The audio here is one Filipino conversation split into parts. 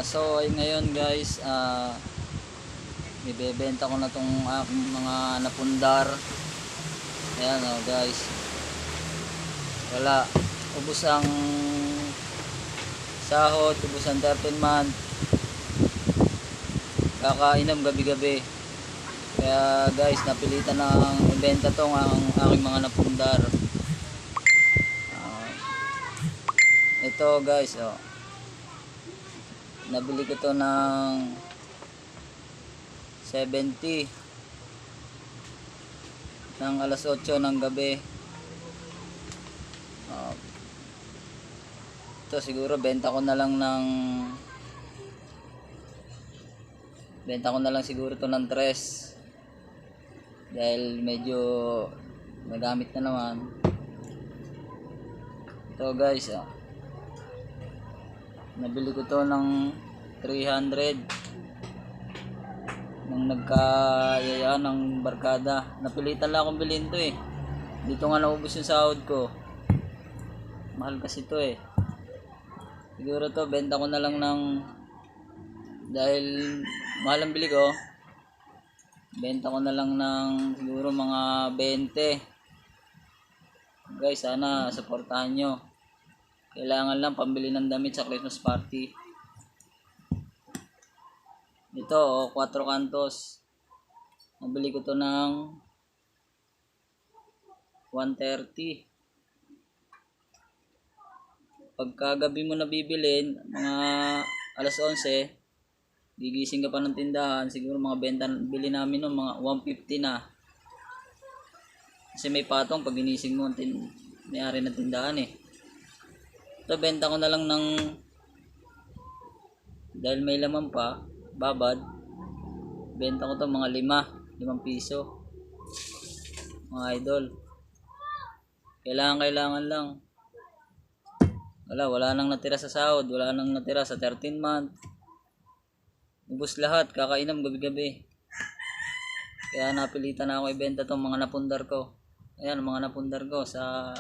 So ay ngayon guys, ibebenta ko na tong aking mga napundar. Ayan guys, wala, ubos ang sahod, ubos ang 13 month, kakainom gabi-gabi. Kaya guys, napilitan ng ibenta tong ang aking mga napundar. Ito guys, nabili ko to ng 70 ng alas 8 ng gabi. Ito siguro benta ko na lang siguro to ng 3 dahil medyo nagamit na naman. Ito guys, nabili ko to ng 300 nung nagkayaya ng barkada. Napilitan lang akong bilhin to dito nga naubos yung sahod ko, mahal kasi to siguro to benta ko na lang dahil mahal ang bili ko, benta ko na lang ng siguro mga 20. Guys, sana supportahan nyo, kailangan lang pambili ng damit sa Christmas party. Ito 4 kantos, nabili ko to ng 130. Pagkagabi mo na bibilin, mga alas 11, gigising ka pa ng tindahan, siguro mga bili namin ng mga 150 na. Kasi may patong pag ginising mo may-ari ng tindahan Ito benta ko na lang dahil may laman pa, babad, benta ko to mga 5 piso. Mga idol, kailangan lang. Wala nang natira sa sahod, wala nang natira sa 13 month. Ubus lahat, kakainom gabi-gabi. Kaya napilitan na ako ibenta tong mga napundar ko. Ayan, mga napundar ko sa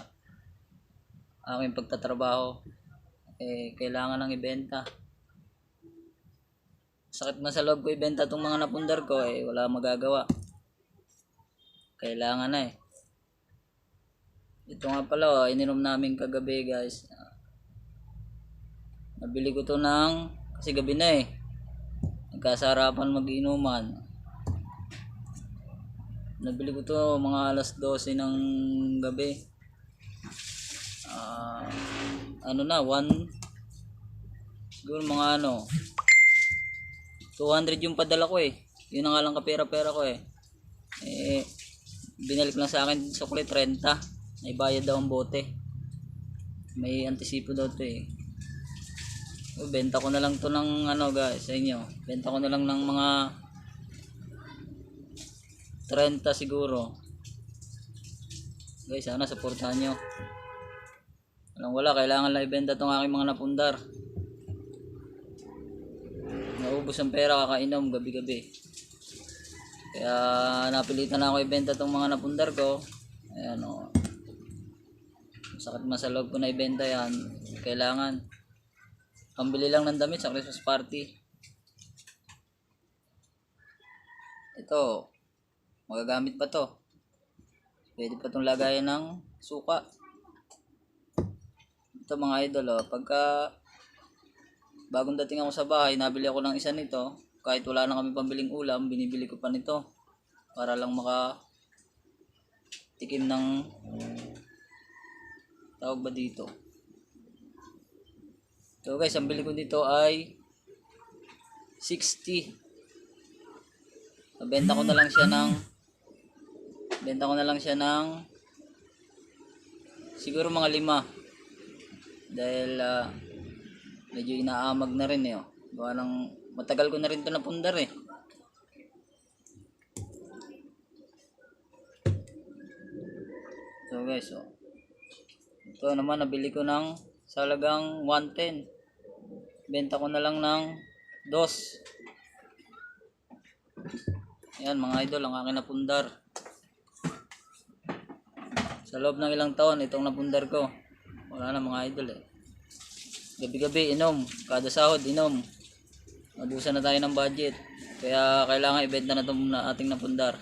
aking pagtatrabaho. Kailangan nang ibenta. Sakit man sa loob ko ibenta tong mga napundar ko, wala magagawa. Kailangan na Ito nga pala, ininom namin kagabi guys. Nabili ko to kasi gabi na nagkasarapan mag-inuman. Nabili ko to mga alas 12 ng gabi. 1 siguro mga 200 yung padala ko yun na nga lang kapera-pera ko binalik lang sa akin sukli 30, may bayad daw ang bote, may antisipo daw to benta ko na lang to ng guys sa inyo, benta ko na lang ng mga 30 siguro guys. Sana supportahan nyo. Wala, kailangan lang ibenta tong aking mga napundar. Naubos ang pera kakainom gabi-gabi. Kaya napilitan na ako ibenta tong mga napundar ko. Ayan sakit man sa loob ko na ibenta yan. Kailangan pambili lang ng damit sa Christmas party. Ito magagamit pa to, pwede pa tong lagayan ng suka. Ito mga idol pagka bagong dating ako sa bahay, nabili ako ng isa nito. Kahit wala na kami pambiling ulam, binibili ko pa nito para lang tikim ng tawag ba dito. So guys, ang bili ko dito ay 60. Benta ko na lang siya ng siguro mga 5 dahil medyo inaamag na rin matagal ko na rin ito napundar So guys, ito naman nabili ko sa halagang 110, benta ko na lang ng 2. Ayan mga idol, ang aking napundar. Sa loob ng ilang taon itong napundar ko, wala na mga idol gabi-gabi inom, kada sahod inom. Nabusan na tayo ng budget. Kaya kailangan ibenta na itong ating napundar.